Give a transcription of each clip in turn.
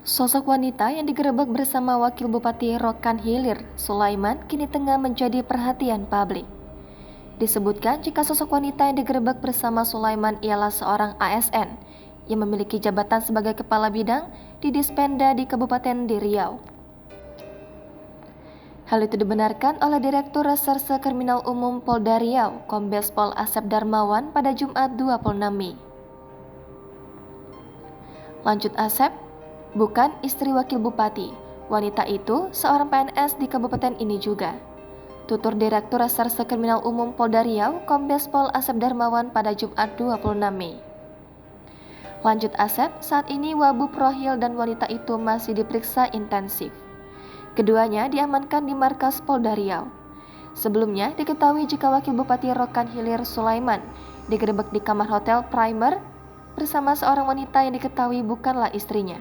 Sosok wanita yang digerebek bersama Wakil Bupati Rokan Hilir, Sulaiman, kini tengah menjadi perhatian publik. Disebutkan jika sosok wanita yang digerebek bersama Sulaiman ialah seorang ASN yang memiliki jabatan sebagai kepala bidang di Dispenda di Kabupaten Riau. Hal itu dibenarkan oleh Direktur Reserse Kriminal Umum Polda Riau, Kombes Pol Asep Darmawan pada Jumat 26 Mei. Lanjut Asep, bukan istri wakil bupati, wanita itu seorang PNS di kabupaten ini juga. Tutur Direktur Reserse Kriminal Umum Polda Riau, Kombes Pol Asep Darmawan pada Jumat 26 Mei. Lanjut Asep, saat ini Wabu Prohil dan wanita itu masih diperiksa intensif. Keduanya diamankan di markas Polda Riau. Sebelumnya diketahui jika Wakil Bupati Rokan Hilir Sulaiman digerebek di kamar hotel Primer bersama seorang wanita yang diketahui bukanlah istrinya.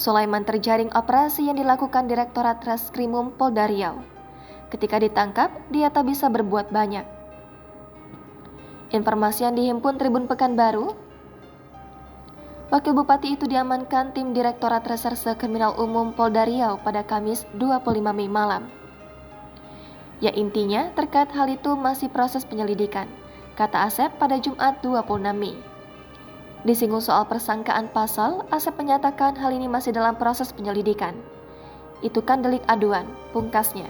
Sulaiman terjaring operasi yang dilakukan Direktorat Reskrimum Polda Riau. Ketika ditangkap, dia tak bisa berbuat banyak. Informasi yang dihimpun Tribun Pekanbaru, Wakil Bupati itu diamankan tim Direktorat Reserse Kriminal Umum Polda Riau pada Kamis 25 Mei malam. Ya intinya terkait hal itu masih proses penyelidikan, kata Asep pada Jumat 26 Mei. Disinggung soal persangkaan pasal, Asep menyatakan hal ini masih dalam proses penyelidikan. Itu kan delik aduan, pungkasnya.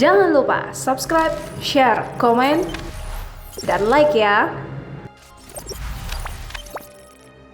Jangan lupa subscribe, share, komen, dan like ya!